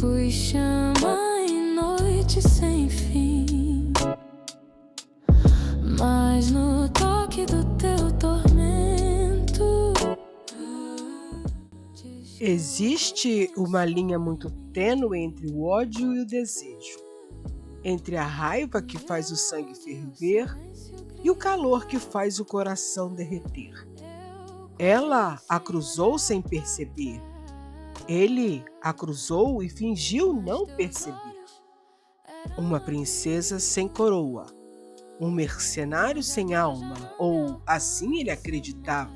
Fui chama em noite sem fim, mas no toque do teu tormento. Existe uma linha muito tênue entre o ódio e o desejo, entre a raiva que faz o sangue ferver e o calor que faz o coração derreter. Ela a cruzou sem perceber. Ele a cruzou e fingiu não perceber. Uma princesa sem coroa, um mercenário sem alma, ou assim ele acreditava.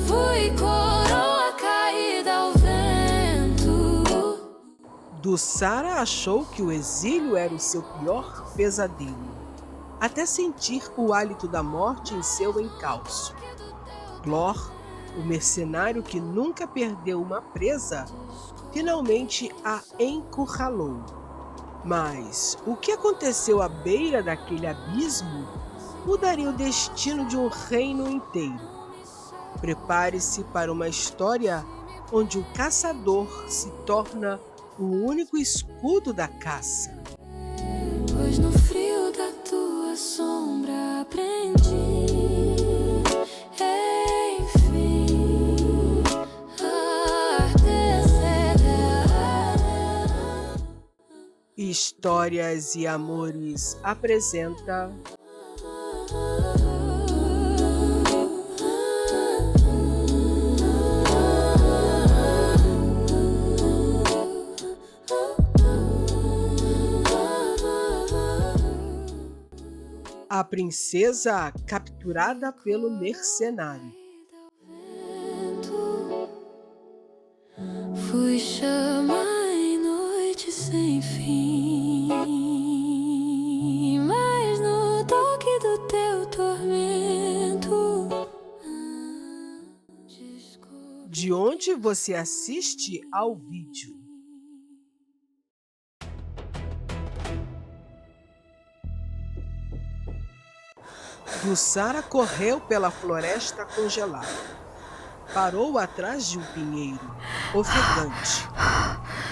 Fui coroa caída ao vento. Dussara achou que o exílio era o seu pior pesadelo, até sentir o hálito da morte em seu encalço. Glor, o mercenário que nunca perdeu uma presa, finalmente a encurralou. Mas o que aconteceu à beira daquele abismo mudaria o destino de um reino inteiro. Prepare-se para uma história onde o caçador se torna o único escudo da caça. Pois no frio da tua sombra aprendi, enfim, a artesã. Histórias e Amores apresenta A princesa capturada pelo mercenário. Fui chama em noite sem fim, mas no toque do teu tormento. De onde você assiste ao vídeo? Dussara correu pela floresta congelada. Parou atrás de um pinheiro, ofegante.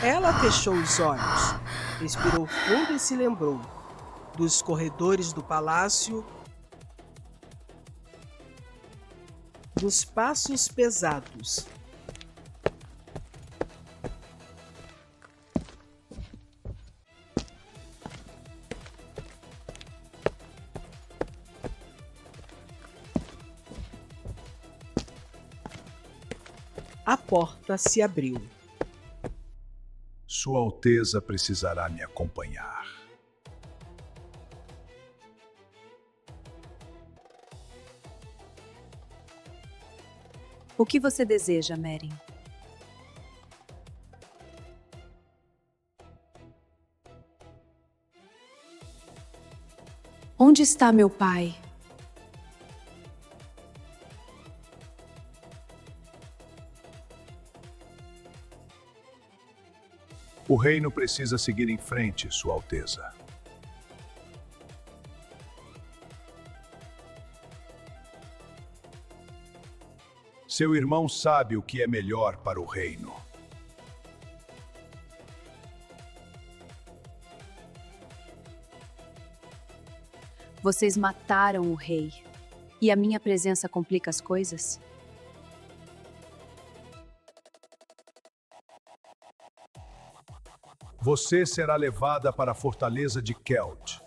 Ela fechou os olhos, respirou fundo e se lembrou dos corredores do palácio, dos passos pesados. A porta se abriu. Sua Alteza precisará me acompanhar. O que você deseja, Merin? Onde está meu pai? O reino precisa seguir em frente, Sua Alteza. Seu irmão sabe o que é melhor para o reino. Vocês mataram o rei. E a minha presença complica as coisas? Você será levada para a fortaleza de Keld.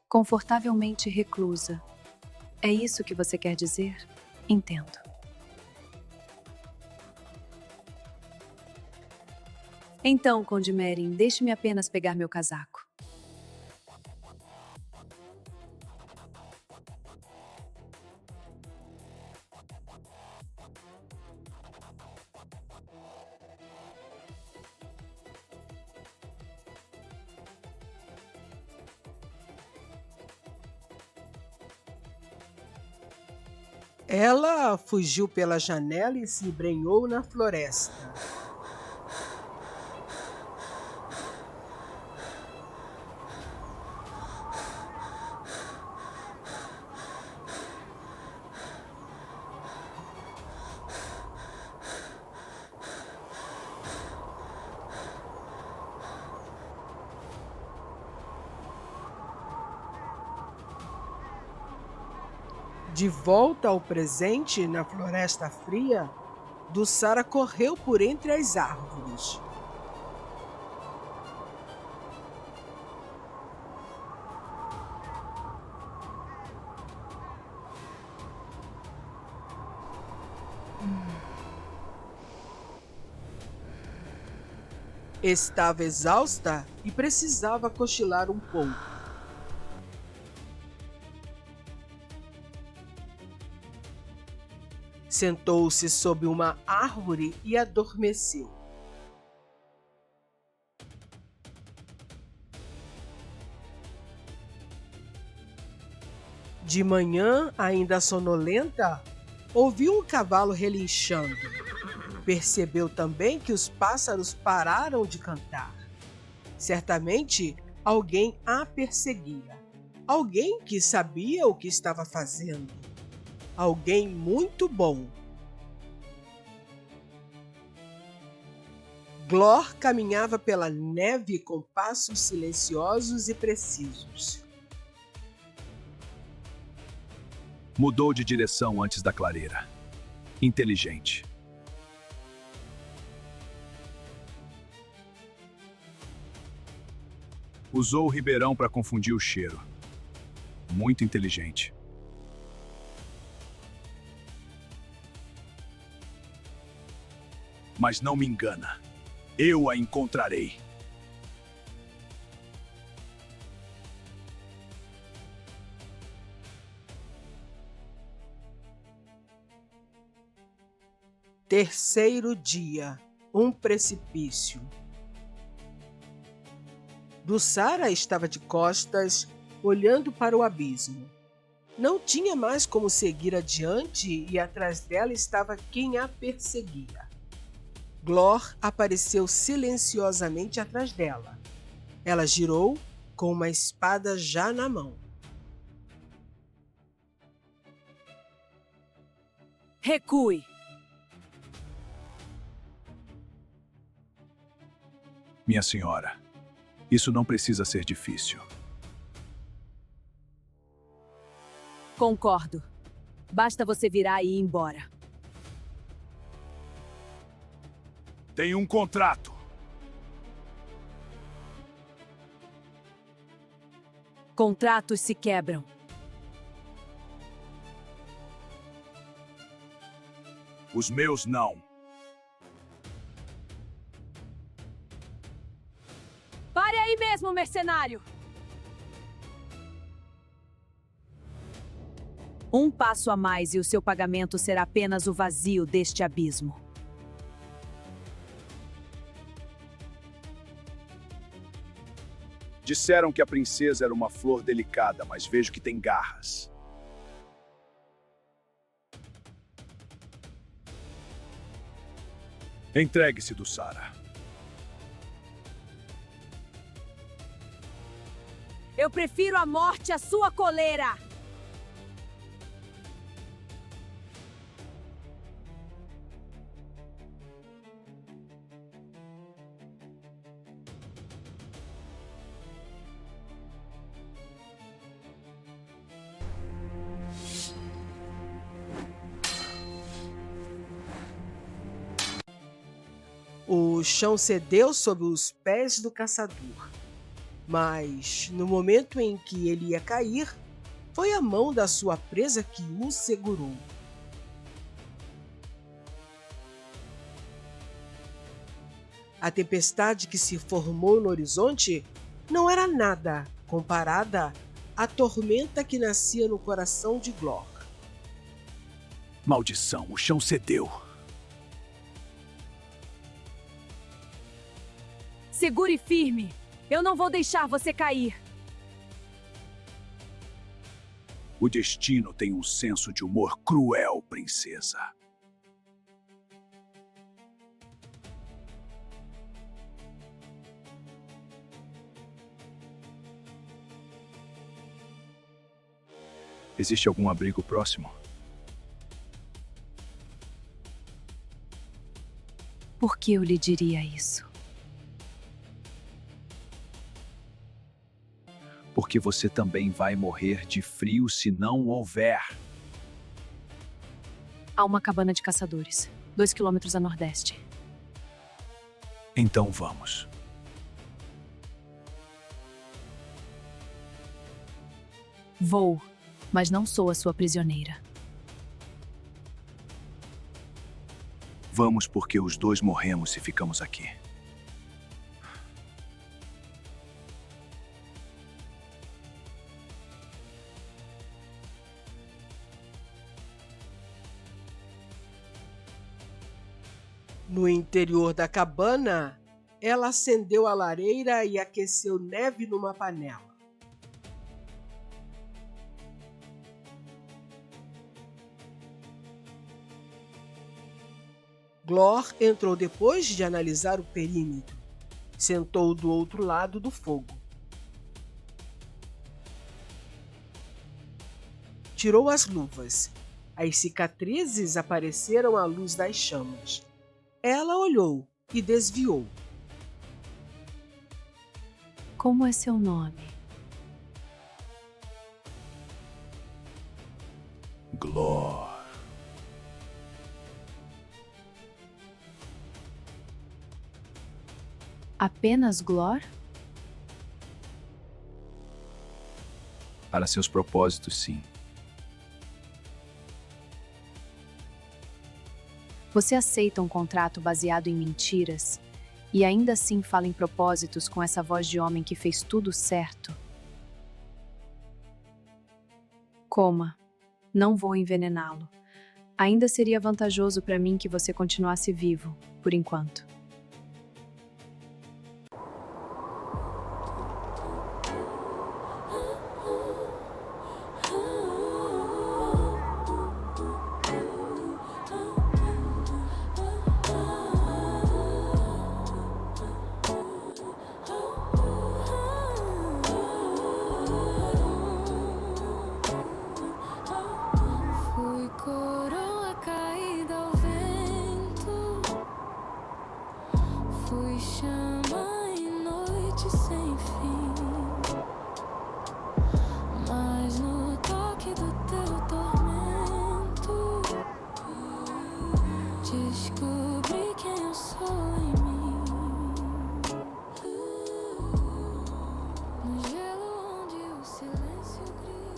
Confortavelmente reclusa. É isso que você quer dizer? Entendo. Então, Conde Merin, deixe-me apenas pegar meu casaco. Ela fugiu pela janela e se embrenhou na floresta. De volta ao presente na floresta fria, Dussara correu por entre as árvores. Estava exausta e precisava cochilar um pouco. Sentou-se sob uma árvore e adormeceu. De manhã, ainda sonolenta, ouviu um cavalo relinchando. Percebeu também que os pássaros pararam de cantar. Certamente, alguém a perseguia. Alguém que sabia o que estava fazendo. Alguém muito bom. Glor caminhava pela neve com passos silenciosos e precisos. Mudou de direção antes da clareira. Inteligente. Usou o ribeirão para confundir o cheiro. Muito inteligente. Mas não me engana. Eu a encontrarei. Terceiro dia, um precipício. Dussara estava de costas, olhando para o abismo. Não tinha mais como seguir adiante e atrás dela estava quem a perseguia. Glor apareceu silenciosamente atrás dela. Ela girou com uma espada já na mão. Recue! Minha senhora, isso não precisa ser difícil. Concordo. Basta você virar e ir embora. Tem um contrato. Contratos se quebram. Os meus não. Pare aí mesmo, mercenário! Um passo a mais e o seu pagamento será apenas o vazio deste abismo. Disseram que a princesa era uma flor delicada, mas vejo que tem garras. Entregue-se, Dussara. Eu prefiro a morte à sua coleira! O chão cedeu sob os pés do caçador. Mas, no momento em que ele ia cair, foi a mão da sua presa que o segurou. A tempestade que se formou no horizonte não era nada comparada à tormenta que nascia no coração de Glor. Maldição, o chão cedeu. Segure firme! Eu não vou deixar você cair! O destino tem um senso de humor cruel, princesa. Existe algum abrigo próximo? Por que eu lhe diria isso? Porque você também vai morrer de frio se não houver. Há uma cabana de caçadores, 2 quilômetros a nordeste. Então vamos. Vou, mas não sou a sua prisioneira. Vamos porque os dois morremos se ficamos aqui. No interior da cabana, ela acendeu a lareira e aqueceu neve numa panela. Glor entrou depois de analisar o perímetro. Sentou do outro lado do fogo. Tirou as luvas. As cicatrizes apareceram à luz das chamas. Ela olhou e desviou. Como é seu nome? Glor. Apenas Glor? Para seus propósitos, sim. Você aceita um contrato baseado em mentiras e ainda assim fala em propósitos com essa voz de homem que fez tudo certo? Coma. Não vou envenená-lo. Ainda seria vantajoso para mim que você continuasse vivo, por enquanto. Fui coroa caída ao vento, fui chama em noite sem fim, mas no toque do teu tormento descobri quem eu sou em mim. No gelo onde o silêncio grita.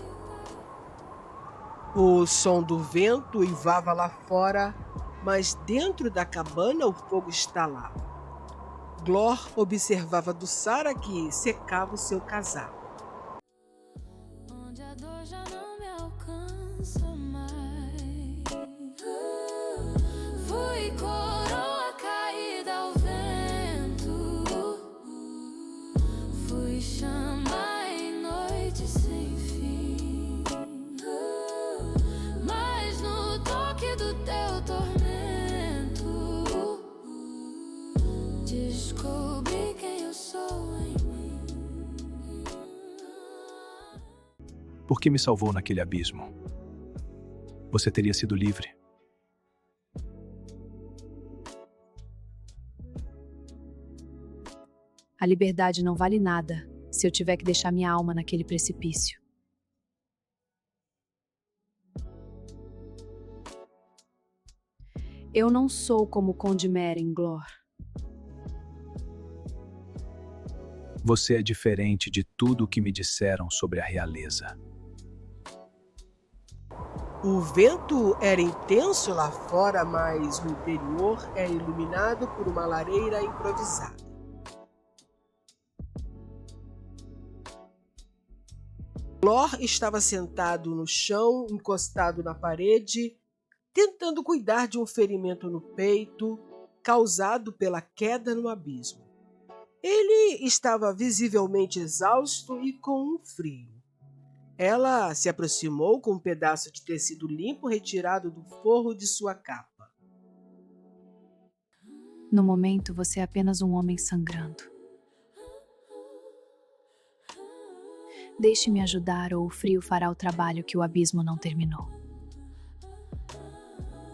O som do vento uivava lá fora, mas dentro da cabana o fogo estalava. Glor observava Dussara que secava o seu casaco. Onde a dor já não me alcança mais. Fui coroa caída ao vento, fui chama em noite sem fim, mas no toque do teu tormento descobri quem eu sou em mim. Por que me salvou naquele abismo? Você teria sido livre. A liberdade não vale nada se eu tiver que deixar minha alma naquele precipício. Eu não sou como o Conde Meren, Glor. Você é diferente de tudo o que me disseram sobre a realeza. O vento era intenso lá fora, mas o interior era iluminado por uma lareira improvisada. Glor estava sentado no chão, encostado na parede, tentando cuidar de um ferimento no peito, causado pela queda no abismo. Ele estava visivelmente exausto e com um frio. Ela se aproximou com um pedaço de tecido limpo retirado do forro de sua capa. No momento, você é apenas um homem sangrando. Deixe-me ajudar ou o frio fará o trabalho que o abismo não terminou.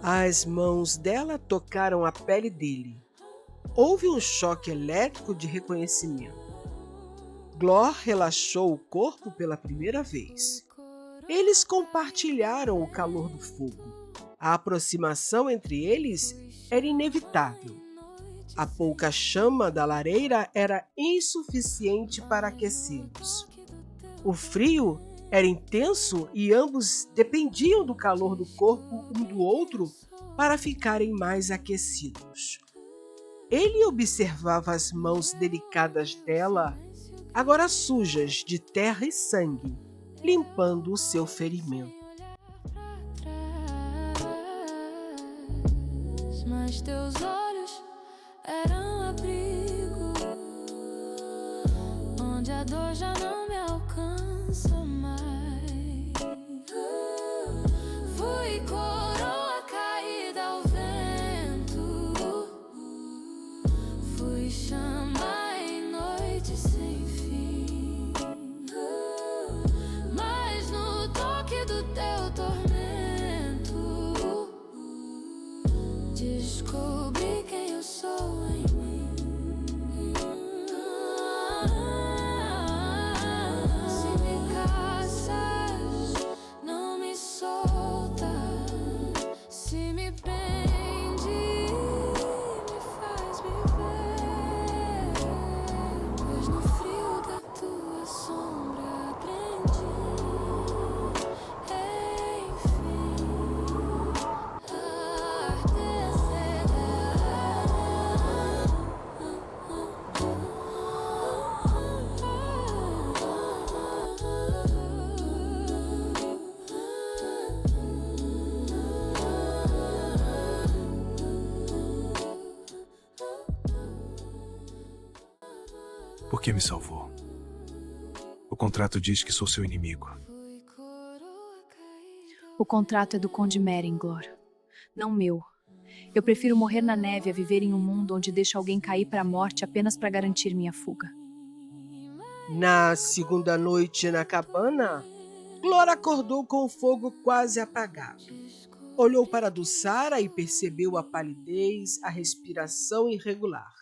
As mãos dela tocaram a pele dele. Houve um choque elétrico de reconhecimento. Glor relaxou o corpo pela primeira vez. Eles compartilharam o calor do fogo. A aproximação entre eles era inevitável. A pouca chama da lareira era insuficiente para aquecê-los. O frio era intenso e ambos dependiam do calor do corpo um do outro para ficarem mais aquecidos. Ele observava as mãos delicadas dela, agora sujas de terra e sangue, limpando o seu ferimento. Mas teus olhos eram abrigo, onde a dor já não me alcança mais. Fui coroa caída ao vento, fui chama em noite sem fim. Mas no toque do teu tormento descobri quem eu sou em mim. Se me caças, não me solta. Se me prende, me faz viver. Pois no frio da tua sombra aprendi, enfim, Por que me salvou? O contrato diz que sou seu inimigo. fui coroa caída. O contrato é do Conde Merenglor, não meu. Eu prefiro morrer na neve a viver em um mundo onde deixo alguém cair para a morte apenas para garantir minha fuga. Na segunda noite na cabana, Glor acordou com o fogo quase apagado. Olhou para Dussara e percebeu a palidez, a respiração irregular.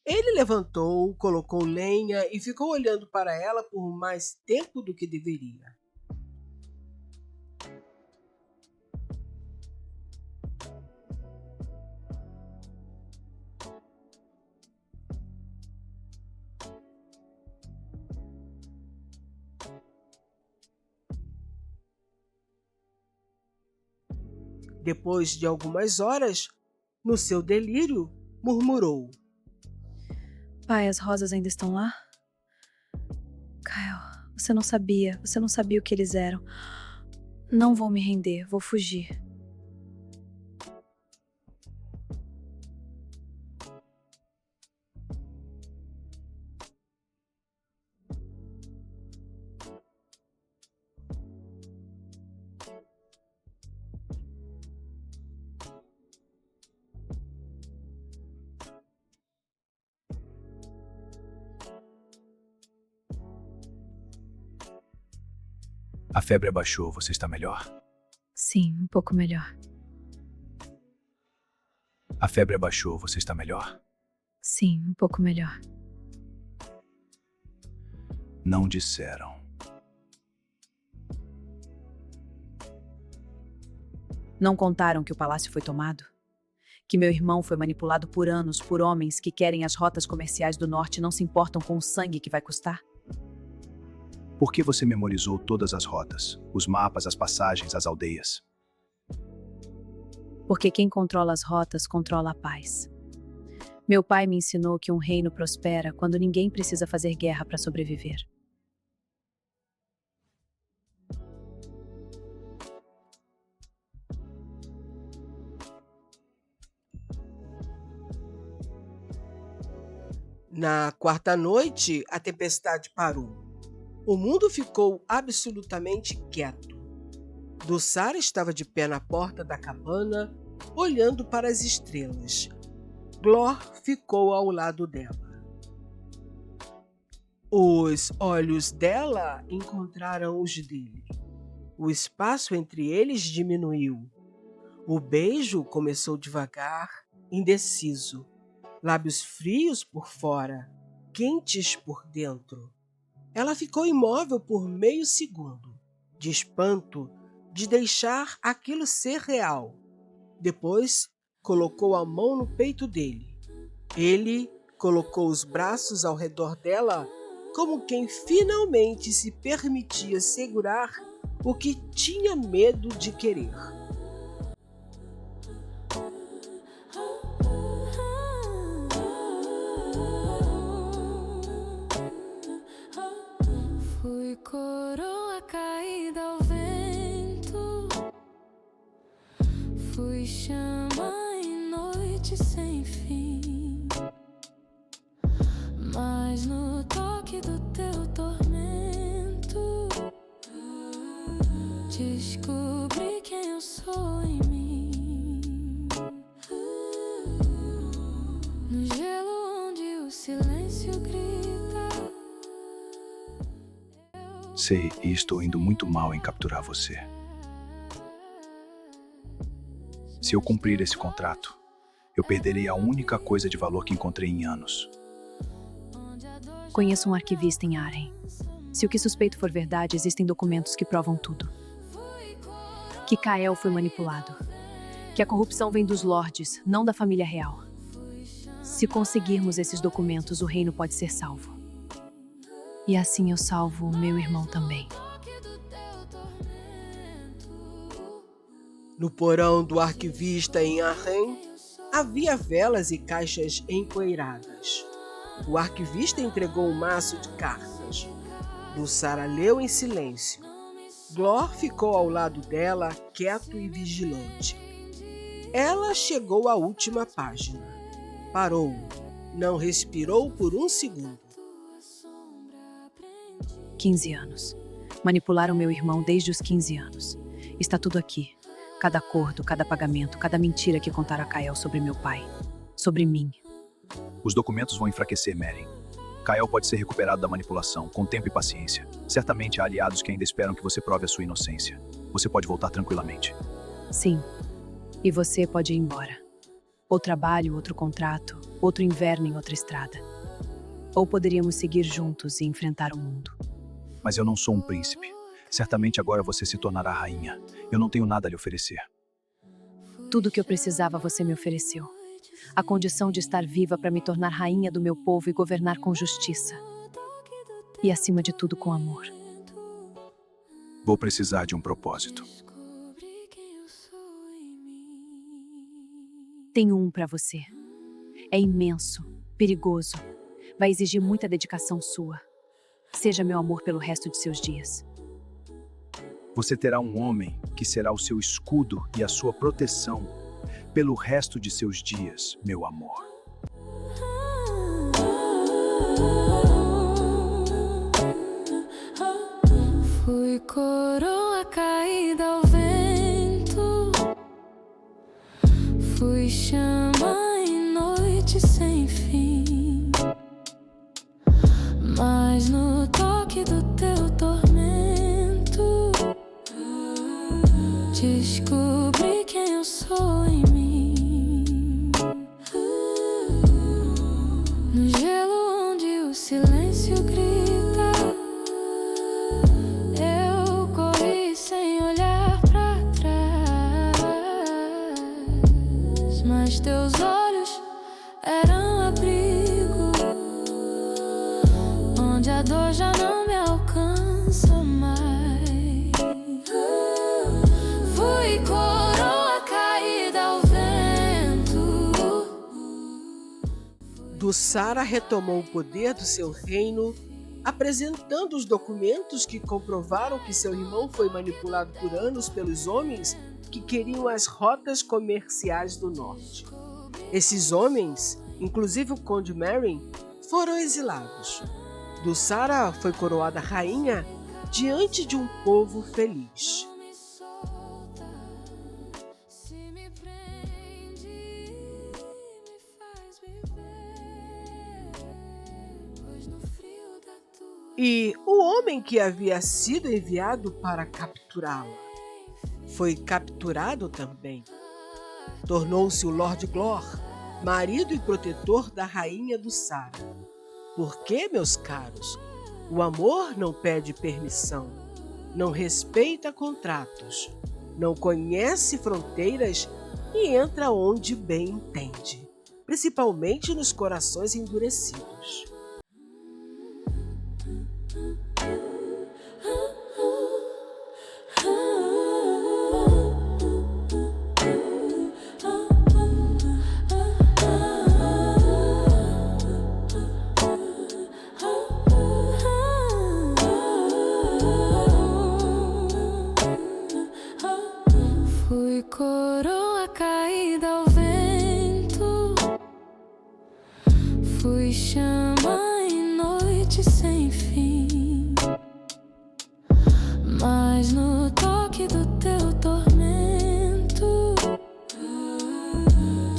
Ele levantou, colocou lenha e ficou olhando para ela por mais tempo do que deveria. Depois de algumas horas, no seu delírio, murmurou: Pai, as rosas ainda estão lá? Kyle, você não sabia o que eles eram. Não vou me render, vou fugir. A febre abaixou, você está melhor? Sim, um pouco melhor. A febre abaixou, você está melhor? Sim, um pouco melhor. Não disseram. Não contaram que o palácio foi tomado? Que meu irmão foi manipulado por anos por homens que querem as rotas comerciais do norte e não se importam com o sangue que vai custar? Por que você memorizou todas as rotas, os mapas, as passagens, as aldeias? Porque quem controla as rotas controla a paz. Meu pai me ensinou que um reino prospera quando ninguém precisa fazer guerra para sobreviver. Na quarta noite, a tempestade parou. O mundo ficou absolutamente quieto. Dussara estava de pé na porta da cabana, olhando para as estrelas. Glor ficou ao lado dela. Os olhos dela encontraram os dele. O espaço entre eles diminuiu. O beijo começou devagar, indeciso. Lábios frios por fora, quentes por dentro. Ela ficou imóvel por meio segundo, de espanto, de deixar aquilo ser real. Depois, colocou a mão no peito dele. Ele colocou os braços ao redor dela, como quem finalmente se permitia segurar o que tinha medo de querer. Fui coroa caída ao vento, fui chama em noite sem fim, mas no toque do teu tormento descobri quem eu sou em mim. No gelo onde o silêncio grita. Sei, e estou indo muito mal em capturar você. Se eu cumprir esse contrato, eu perderei a única coisa de valor que encontrei em anos. Conheço um arquivista em Arrhen. Se o que suspeito for verdade, existem documentos que provam tudo. Que Kael foi manipulado. Que a corrupção vem dos lordes, não da família real. Se conseguirmos esses documentos, o reino pode ser salvo. E assim eu salvo o meu irmão também. No porão do arquivista em Arrhen, havia velas e caixas empoeiradas. O arquivista entregou um maço de cartas. Dulçara leu em silêncio. Glor ficou ao lado dela, quieto e vigilante. Ela chegou à última página. Parou. Não respirou por um segundo. 15 anos. Manipularam meu irmão desde os 15 anos. Está tudo aqui. Cada acordo, cada pagamento, cada mentira que contaram a Kael sobre meu pai. Sobre mim. Os documentos vão enfraquecer Meren. Kael pode ser recuperado da manipulação, com tempo e paciência. Certamente há aliados que ainda esperam que você prove a sua inocência. Você pode voltar tranquilamente. Sim. E você pode ir embora. Ou trabalho, outro contrato, outro inverno em outra estrada. Ou poderíamos seguir juntos e enfrentar o mundo. Mas eu não sou um príncipe. Certamente agora você se tornará rainha. Eu não tenho nada a lhe oferecer. Tudo o que eu precisava você me ofereceu. A condição de estar viva para me tornar rainha do meu povo e governar com justiça. E acima de tudo com amor. Vou precisar de um propósito. Tenho um para você. É imenso, perigoso. Vai exigir muita dedicação sua. Seja meu amor pelo resto de seus dias. Você terá um homem que será o seu escudo e a sua proteção pelo resto de seus dias, meu amor. Fui coroa caída ao vento, fui chama em noite sem fim, mas no toque do teu tormento descobri quem eu sou em mim. No gelo onde o silêncio grita, eu corri sem olhar pra trás, mas teus olhos eram abrigo, onde a dor já não me alcança mais. Fui coroa caída ao vento. Dulçara retomou o poder do seu reino, apresentando os documentos que comprovaram que seu irmão foi manipulado por anos pelos homens que queriam as rotas comerciais do norte. Esses homens, inclusive o Conde Meren, foram exilados. Dulçara foi coroada rainha diante de um povo feliz. E o homem que havia sido enviado para capturá-la foi capturado também. Tornou-se o Lord Glor, marido e protetor da rainha Dulçara. Porque, meus caros, o amor não pede permissão. não respeita contratos, não conhece fronteiras e entra onde bem entende, principalmente nos corações endurecidos. Fui coroa caída ao vento, fui chama em noite sem fim, mas no toque do teu tormento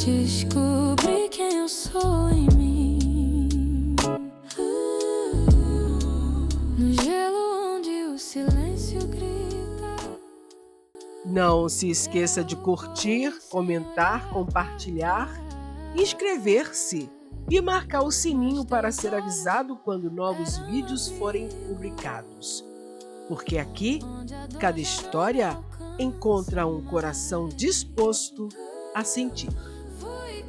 descobri quem eu sou em mim. No gelo onde o silêncio grita. Não se esqueça de curtir, comentar, compartilhar, inscrever-se e marcar o sininho para ser avisado quando novos vídeos forem publicados. Porque aqui, cada história encontra um coração disposto a sentir. Fui